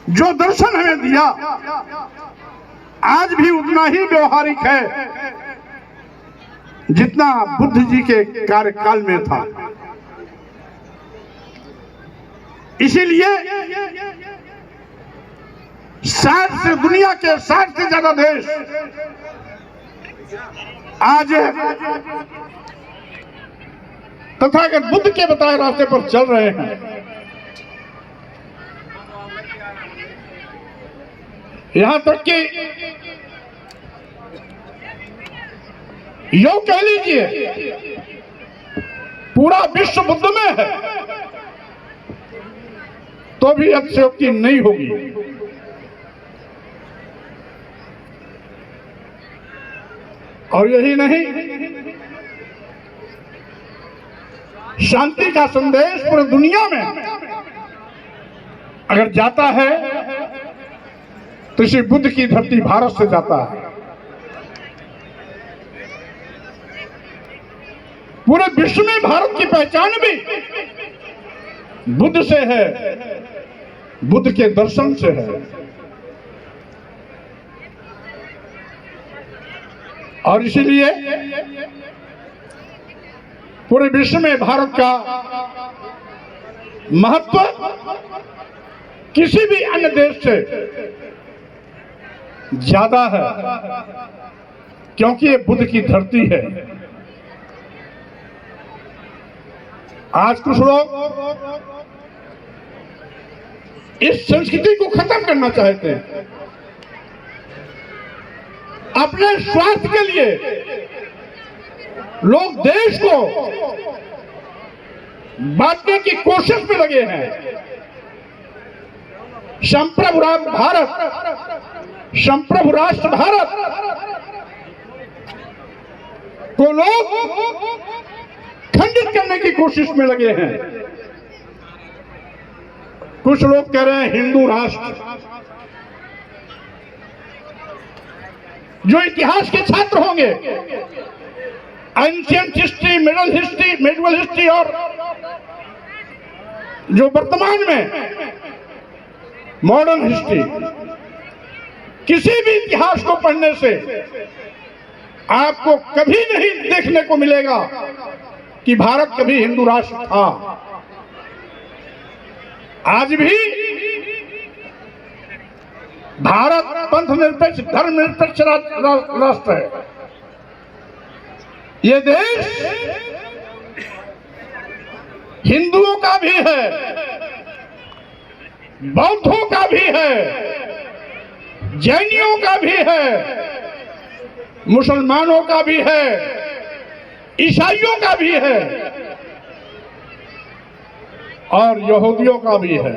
जो दर्शन हमें दिया आज भी उतना ही व्यवहारिक है जितना बुद्ध जी के कार्यकाल में था। इसीलिए 60 से दुनिया के 60 से ज्यादा देश आज तथागत बुद्ध के बताए रास्ते पर चल रहे हैं। यहां तक कि यूं कह लीजिए पूरा विश्व बुद्ध में है तो भी अतिशयोक्ति नहीं होगी। और यही नहीं, शांति का संदेश पूरी दुनिया में अगर जाता है तो श्री बुद्ध की धरती भारत से जाता है। पूरे विश्व में भारत की पहचान भी बुद्ध से है, बुद्ध के दर्शन से है। और इसीलिए पूरे विश्व में भारत का महत्व किसी भी अन्य देश से ज्यादा है, क्योंकि ये बुद्ध की धरती है। आज कुछ लोग इस संस्कृति को खत्म करना चाहते हैं, अपने स्वार्थ के लिए लोग देश को बांटने की कोशिश में लगे हैं। संप्रभु राष्ट्र भारत को लोग खंडित करने की कोशिश में लगे हैं। कुछ लोग कह रहे हैं हिंदू राष्ट्र। जो इतिहास के छात्र होंगे, एंशिएंट हिस्ट्री, मिडिवल हिस्ट्री और जो वर्तमान में मॉडर्न हिस्ट्री, किसी भी इतिहास को पढ़ने से आपको कभी नहीं देखने को मिलेगा कि भारत कभी हिंदू राष्ट्र था। आज भी भारत पंथ निरपेक्ष, धर्म निरपेक्ष राष्ट्र है। ये देश हिंदुओं का भी है, बौद्धों का भी है, जैनियों का भी है, मुसलमानों का भी है, ईसाइयों का भी है और यहूदियों का भी है।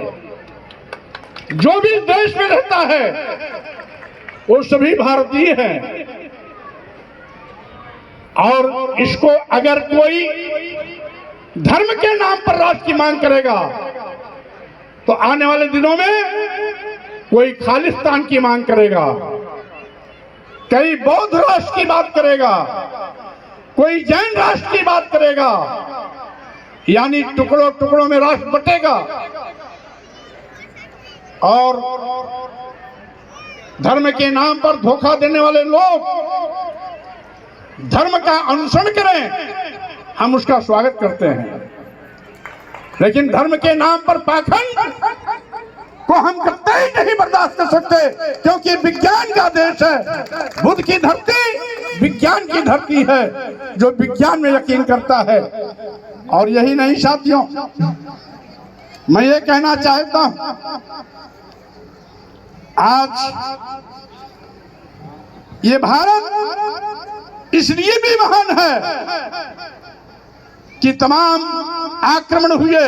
जो भी देश में रहता है वो सभी भारतीय हैं। और इसको अगर कोई धर्म के नाम पर राष्ट्र की मांग करेगा तो आने वाले दिनों में कोई खालिस्तान की मांग करेगा, कोई बौद्ध राष्ट्र की बात करेगा, कोई जैन राष्ट्र की बात करेगा, यानी टुकड़ों टुकड़ों में राष्ट्र बटेगा। और धर्म के नाम पर धोखा देने वाले लोग धर्म का अनुसरण करें, हम उसका स्वागत करते हैं, लेकिन धर्म के नाम पर पाखंड को हम कतई ही नहीं बर्दाश्त कर सकते, क्योंकि विज्ञान का देश है। बुद्ध की धरती विज्ञान की धरती है, जो विज्ञान में यकीन करता है। और यही नहीं साथियों, मैं ये कहना चाहता हूं, आज ये भारत इसलिए भी महान है कि तमाम आक्रमण हुए,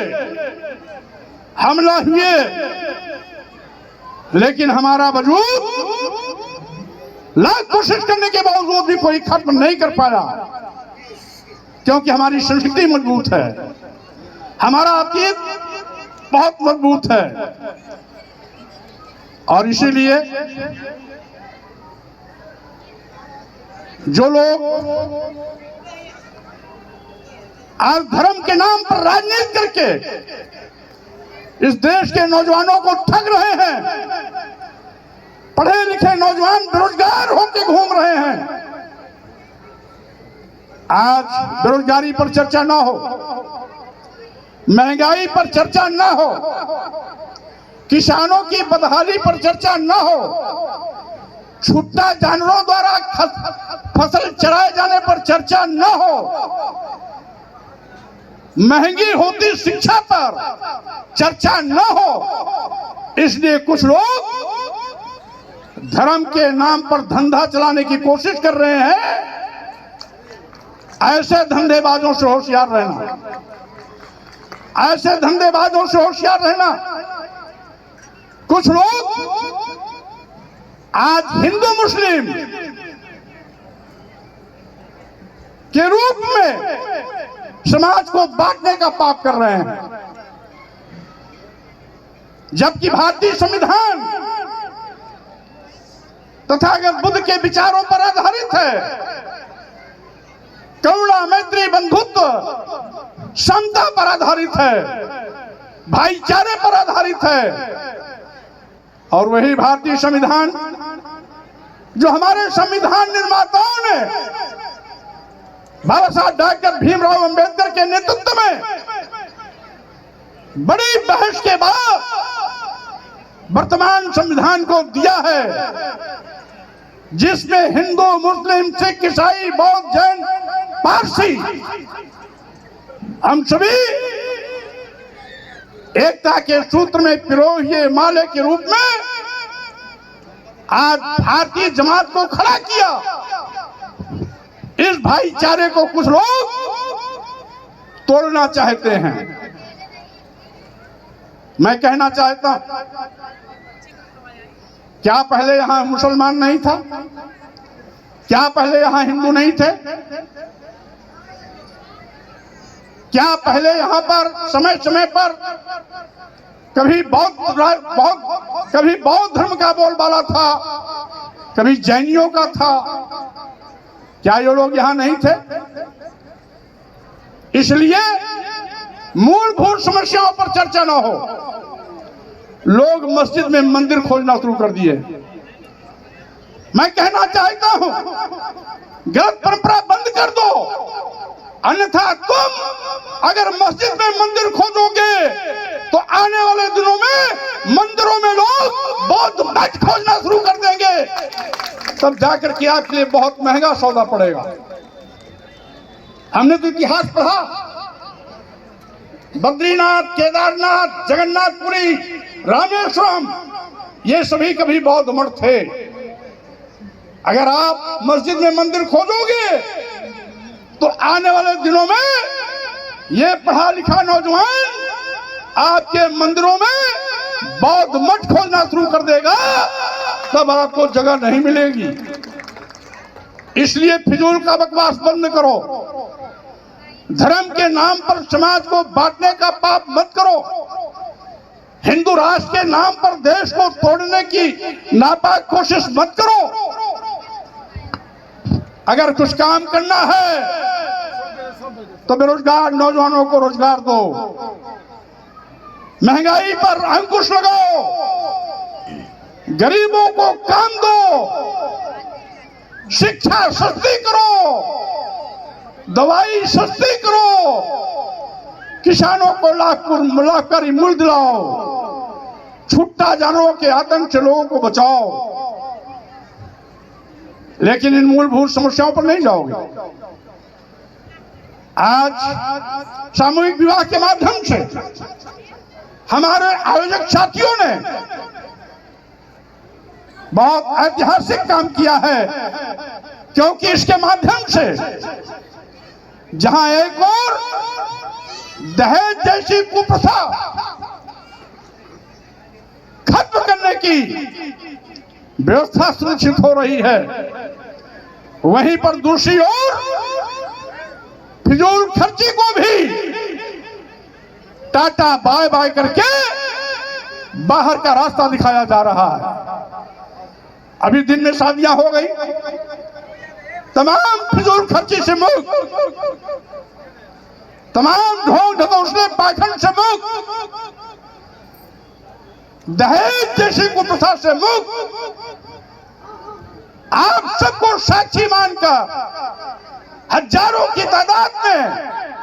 हमला हुए, लेकिन हमारा वजूद लाख कोशिश करने के बावजूद भी कोई खत्म नहीं कर पाया, क्योंकि हमारी संस्कृति मजबूत है, हमारा अतीत बहुत मजबूत है। और इसीलिए जो लोग आज धर्म के नाम पर राजनीति करके इस देश के नौजवानों को ठग रहे हैं। पढ़े लिखे नौजवान बेरोजगार होकर घूम रहे हैं। आज बेरोजगारी पर चर्चा ना हो, महंगाई पर चर्चा ना हो, किसानों की बदहाली पर चर्चा ना हो, छुट्टा जानवरों द्वारा फसल चराए जाने पर चर्चा न हो, महंगी होती शिक्षा पर चर्चा न हो। इसलिए कुछ लोग धर्म के नाम पर धंधा चलाने की कोशिश कर रहे हैं। ऐसे धंधेबाजों से होशियार रहना, ऐसे धंधेबाजों से होशियार रहना। कुछ लोग आज हिंदू मुस्लिम के रूप में समाज को बांटने का पाप कर रहे हैं, जबकि भारतीय संविधान तथागत बुद्ध के विचारों पर आधारित है। करुणा, मैत्री, बंधुत्व, समता पर आधारित है, भाईचारे पर आधारित है। और वही भारतीय संविधान जो हमारे संविधान निर्माताओं ने बाबा साहब डॉक्टर भीमराव अंबेडकर के नेतृत्व में बड़ी बहस के बाद वर्तमान संविधान को दिया है, जिसमें हिंदू, मुस्लिम, सिख, ईसाई, बौद्ध, जैन, पारसी हम सभी एकता के सूत्र में पिरोए माले के रूप में आज भारतीय जमात को खड़ा किया। इस भाईचारे को कुछ लोग तोड़ना चाहते हैं। मैं कहना चाहता हूं, क्या पहले यहां मुसलमान नहीं था? क्या पहले यहां हिंदू नहीं थे? क्या पहले यहां पर समय समय पर कभी बौद्ध धर्म का बोलबाला था, कभी जैनियों का था? क्या ये लोग यहां नहीं थे? इसलिए मूलभूत समस्याओं पर चर्चा ना हो, लोग मस्जिद में मंदिर खोजना शुरू कर दिए। मैं कहना चाहता हूं, गलत परंपरा बंद कर दो, अन्यथा तुम अगर मस्जिद में मंदिर खोजोगे तो आने वाले दिनों में मंदिरों में लोग बौद्ध मठ खोजना शुरू कर देंगे। तब जाकर के आपके लिए बहुत महंगा सौदा पड़ेगा। हमने तो इतिहास पढ़ा, बद्रीनाथ, केदारनाथ, जगन्नाथपुरी, रामेश्वरम, ये सभी कभी बौद्ध मठ थे। अगर आप मस्जिद में मंदिर खोजोगे तो आने वाले दिनों में ये पढ़ा लिखा नौजवान आपके मंदिरों में बौद्ध मठ खोजना शुरू कर देगा, तब आपको जगह नहीं मिलेगी। इसलिए फिजूल का बकवास बंद करो, धर्म के नाम पर समाज को बांटने का पाप मत करो, हिंदू राष्ट्र के नाम पर देश को तोड़ने की नापाक कोशिश मत करो। अगर कुछ काम करना है तो बेरोजगार नौजवानों को रोजगार दो, महंगाई पर अंकुश लगाओ, गरीबों को काम दो, शिक्षा सस्ती करो, दवाई सस्ती करो, किसानों को लाभकारी मूल्य दिलाओ, छुट्टा जानवरों के आतंक से लोगों को बचाओ। लेकिन इन मूलभूत समस्याओं पर नहीं जाओगे। आज सामूहिक विवाह के माध्यम से हमारे आयोजक साथियों ने बहुत ऐतिहासिक काम किया है, क्योंकि इसके माध्यम से जहां एक और दहेज जैसी कुप्रथा खत्म करने की व्यवस्था सुनिश्चित हो रही है, वहीं पर दूसरी ओर फिजूल खर्ची को भी टाटा बाय बाय करके बाहर का रास्ता दिखाया जा रहा है। अभी दिन में शादियां हो गई, तमाम फिजूल खर्ची से मुक्त, तमाम ढोंग ढकोसले पाखंड से मुक्त, दहेज जैसी कुप्रथा से मुक्त आप सबको साक्षी मानकर हजारों की तादाद में